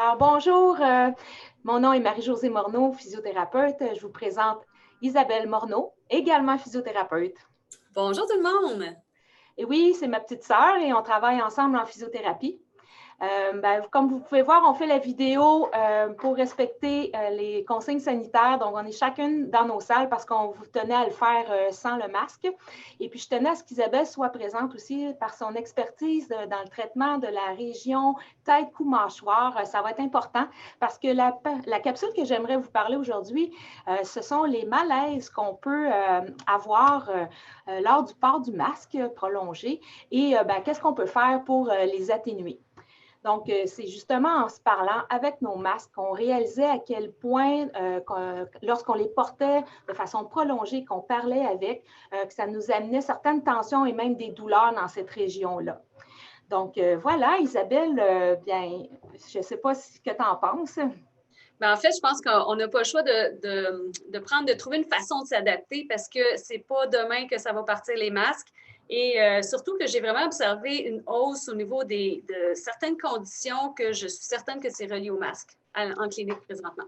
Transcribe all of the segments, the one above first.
Alors, bonjour, mon nom est Marie-Josée Morneau, physiothérapeute. Je vous présente Isabelle Morneau, également physiothérapeute. Bonjour tout le monde! Et oui, c'est ma petite sœur et on travaille ensemble en physiothérapie. Comme vous pouvez voir, on fait la vidéo pour respecter les consignes sanitaires. Donc, on est chacune dans nos salles parce qu'on vous tenait à le faire sans le masque. Et puis, je tenais à ce qu'Isabelle soit présente aussi par son expertise dans le traitement de la région tête, cou, mâchoire. Ça va être important parce que la capsule que j'aimerais vous parler aujourd'hui, ce sont les malaises qu'on peut avoir lors du port du masque prolongé et qu'est-ce qu'on peut faire pour les atténuer. Donc, c'est justement en se parlant avec nos masques qu'on réalisait à quel point, lorsqu'on les portait de façon prolongée, qu'on parlait avec, que ça nous amenait certaines tensions et même des douleurs dans cette région-là. Donc, voilà, Isabelle, je ne sais pas ce que tu en penses. En fait, je pense qu'on n'a pas le choix de trouver une façon de s'adapter parce que c'est pas demain que ça va partir les masques. Et surtout que j'ai vraiment observé une hausse au niveau de certaines conditions que je suis certaine que c'est relié au masque en clinique présentement.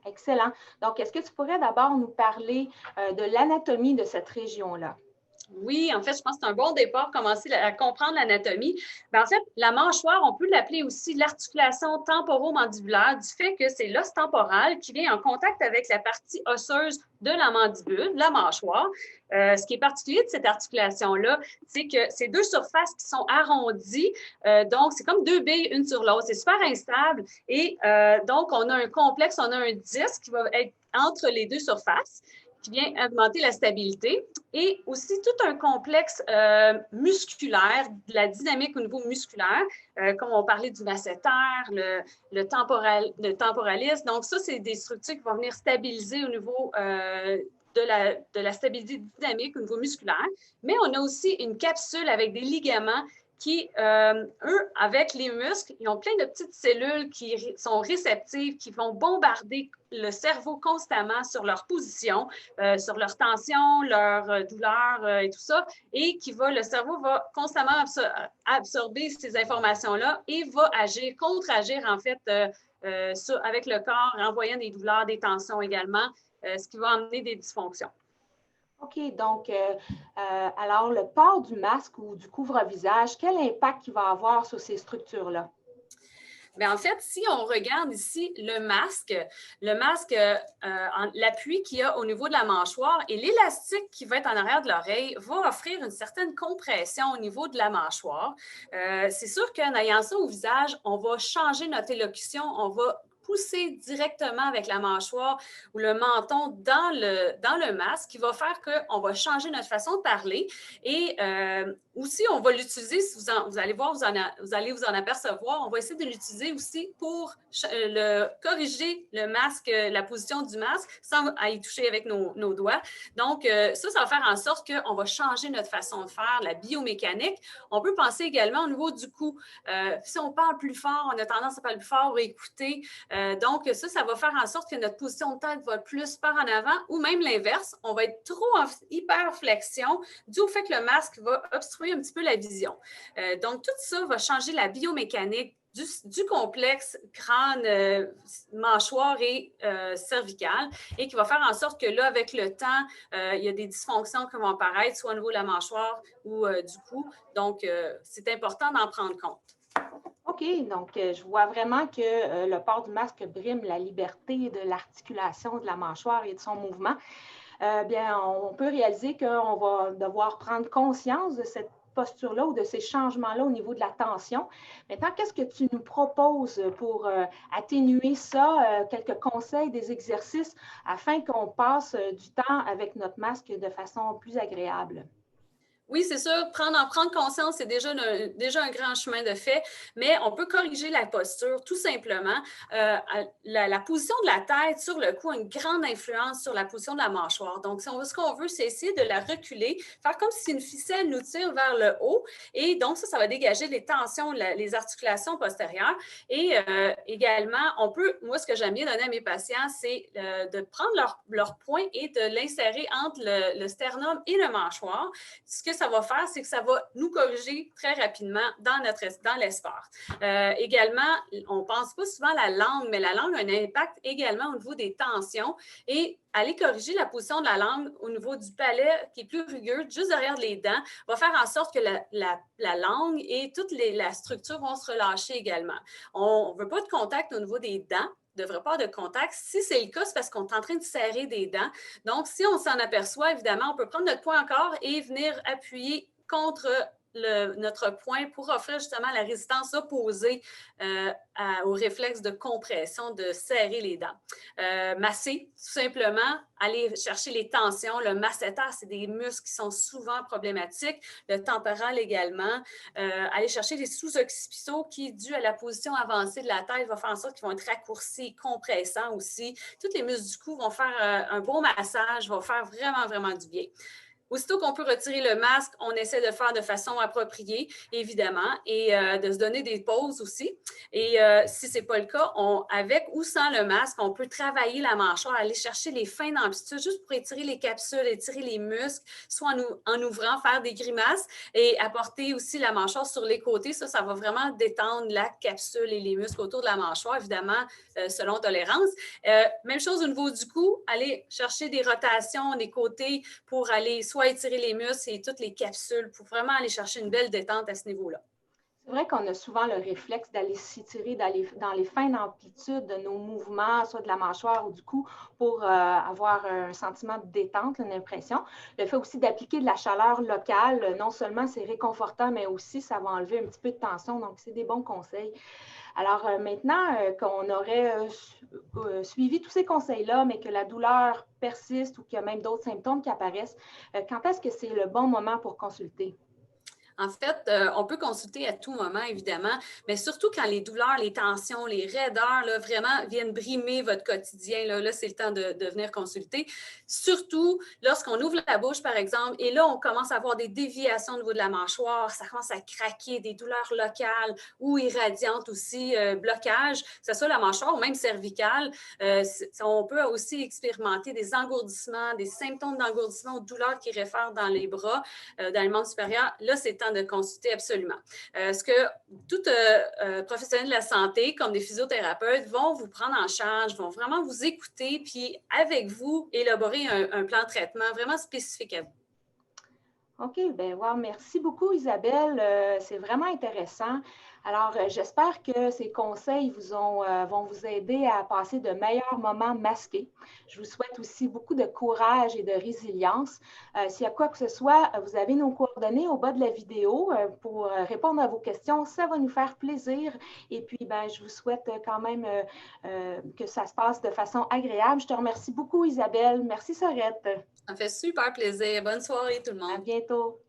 Excellent. Donc, est-ce que tu pourrais d'abord nous parler de l'anatomie de cette région-là? Oui, en fait, je pense que c'est un bon départ, commencer à comprendre l'anatomie. En fait, la mâchoire, on peut l'appeler aussi l'articulation temporomandibulaire du fait que c'est l'os temporal qui vient en contact avec la partie osseuse de la mandibule, la mâchoire. Ce qui est particulier de cette articulation-là, c'est que c'est deux surfaces qui sont arrondies. Donc, c'est comme deux billes une sur l'autre. C'est super instable. Et donc, on a un complexe, on a un disque qui va être entre les deux surfaces, qui vient augmenter la stabilité, et aussi tout un complexe musculaire, de la dynamique au niveau musculaire, comme on parlait du masséter, le temporalis. Donc, ça, c'est des structures qui vont venir stabiliser au niveau de la stabilité dynamique au niveau musculaire. Mais on a aussi une capsule avec des ligaments qui, eux, avec les muscles, ils ont plein de petites cellules qui sont réceptives, qui vont bombarder le cerveau constamment sur leur position, sur leur tension, leur douleur et tout ça, et le cerveau va constamment absorber ces informations-là et va contre-agir en fait avec le corps, envoyant des douleurs, des tensions également, ce qui va amener des dysfonctions. OK, donc, alors le port du masque ou du couvre-visage, quel impact il va avoir sur ces structures-là? En fait, si on regarde ici l'appui qu'il y a au niveau de la mâchoire et l'élastique qui va être en arrière de l'oreille va offrir une certaine compression au niveau de la mâchoire. C'est sûr qu'en ayant ça au visage, on va changer notre élocution, on va pousser directement avec la mâchoire ou le menton dans le masque, qui va faire qu'on va changer notre façon de parler. Et aussi, on va l'utiliser, si vous allez voir, vous allez vous en apercevoir, on va essayer de l'utiliser aussi pour corriger le masque, la position du masque, sans y toucher avec nos doigts. Donc, ça va faire en sorte qu'on va changer notre façon de faire, la biomécanique. On peut penser également au niveau du cou. Si on parle plus fort, on a tendance à parler plus fort ou écouter. Donc, ça va faire en sorte que notre position de tête va être plus par en avant, ou même l'inverse, on va être trop en hyperflexion dû au fait que le masque va obstruer un petit peu la vision. Donc, tout ça va changer la biomécanique du complexe crâne, mâchoire et cervical, et qui va faire en sorte que là, avec le temps, il y a des dysfonctions qui vont apparaître, soit au niveau de la mâchoire ou du cou. Donc, c'est important d'en prendre compte. OK, donc je vois vraiment que le port du masque brime la liberté de l'articulation de la mâchoire et de son mouvement. On peut réaliser qu'on va devoir prendre conscience de cette posture-là ou de ces changements-là au niveau de la tension. Maintenant, qu'est-ce que tu nous proposes pour atténuer ça? Quelques conseils, des exercices afin qu'on passe du temps avec notre masque de façon plus agréable? Oui, c'est sûr, en prendre conscience, c'est déjà un grand chemin de fait, mais on peut corriger la posture tout simplement. La position de la tête sur le cou a une grande influence sur la position de la mâchoire. Donc, ce qu'on veut, c'est essayer de la reculer, faire comme si une ficelle nous tire vers le haut, et donc ça va dégager les tensions, les articulations postérieures. Et également, moi, ce que j'aime bien donner à mes patients, c'est de prendre leur poing et de l'insérer entre le sternum et le mâchoire. Ce que ça va faire, c'est que ça va nous corriger très rapidement dans l'espace. Également, on ne pense pas souvent à la langue, mais la langue a un impact également au niveau des tensions et aller corriger la position de la langue au niveau du palais qui est plus rugueux, juste derrière les dents, va faire en sorte que la langue et toute la structure vont se relâcher également. On ne veut pas de contact au niveau des dents, ne devrait pas avoir de contact. Si c'est le cas, c'est parce qu'on est en train de serrer des dents. Donc, si on s'en aperçoit, évidemment, on peut prendre notre poing encore et venir appuyer contre notre poing pour offrir justement la résistance opposée au réflexe de compression, de serrer les dents. Masser, tout simplement, aller chercher les tensions. Le masséter, c'est des muscles qui sont souvent problématiques. Le temporal également. Aller chercher les sous-occipitaux qui, dû à la position avancée de la tête, va faire en sorte qu'ils vont être raccourcis, compressants aussi. Tous les muscles du cou vont faire un beau massage, vont faire vraiment, vraiment du bien. Aussitôt qu'on peut retirer le masque, on essaie de le faire de façon appropriée, évidemment, et de se donner des pauses aussi. Et si ce n'est pas le cas, avec ou sans le masque, on peut travailler la mâchoire, aller chercher les fins d'amplitude juste pour étirer les capsules, étirer les muscles, soit en ouvrant, faire des grimaces et apporter aussi la mâchoire sur les côtés. Ça va vraiment détendre la capsule et les muscles autour de la mâchoire, évidemment, selon tolérance. Même chose au niveau du cou, aller chercher des rotations des côtés pour aller soit étirer les muscles et toutes les capsules pour vraiment aller chercher une belle détente à ce niveau-là. C'est vrai qu'on a souvent le réflexe d'aller s'étirer dans les fins d'amplitude de nos mouvements, soit de la mâchoire ou du cou, pour avoir un sentiment de détente, une impression. Le fait aussi d'appliquer de la chaleur locale, non seulement c'est réconfortant, mais aussi ça va enlever un petit peu de tension. Donc, c'est des bons conseils. Alors maintenant qu'on aurait suivi tous ces conseils-là, mais que la douleur persiste ou qu'il y a même d'autres symptômes qui apparaissent, quand est-ce que c'est le bon moment pour consulter? En fait, on peut consulter à tout moment, évidemment, mais surtout quand les douleurs, les tensions, les raideurs, là, vraiment viennent brimer votre quotidien. Là c'est le temps de venir consulter. Surtout lorsqu'on ouvre la bouche, par exemple, et là, on commence à avoir des déviations au niveau de la mâchoire, ça commence à craquer, des douleurs locales ou irradiantes aussi, blocage, que ce soit la mâchoire ou même cervicale. On peut aussi expérimenter des engourdissements, des symptômes d'engourdissement ou de douleurs qui réfèrent dans les bras, dans les membres supérieurs. Là, c'est temps de consulter absolument. Ce que tout professionnel de la santé, comme des physiothérapeutes, vont vous prendre en charge, vont vraiment vous écouter, puis avec vous, élaborer un plan de traitement vraiment spécifique à vous. OK, bien, wow, merci beaucoup, Isabelle. C'est vraiment intéressant. Alors, j'espère que ces conseils vont vous aider à passer de meilleurs moments masqués. Je vous souhaite aussi beaucoup de courage et de résilience. S'il y a quoi que ce soit, vous avez nos coordonnées au bas de la vidéo pour répondre à vos questions. Ça va nous faire plaisir. Et puis, ben, je vous souhaite quand même que ça se passe de façon agréable. Je te remercie beaucoup, Isabelle. Merci, Sorette. Ça me fait super plaisir. Bonne soirée, tout le monde. À bientôt.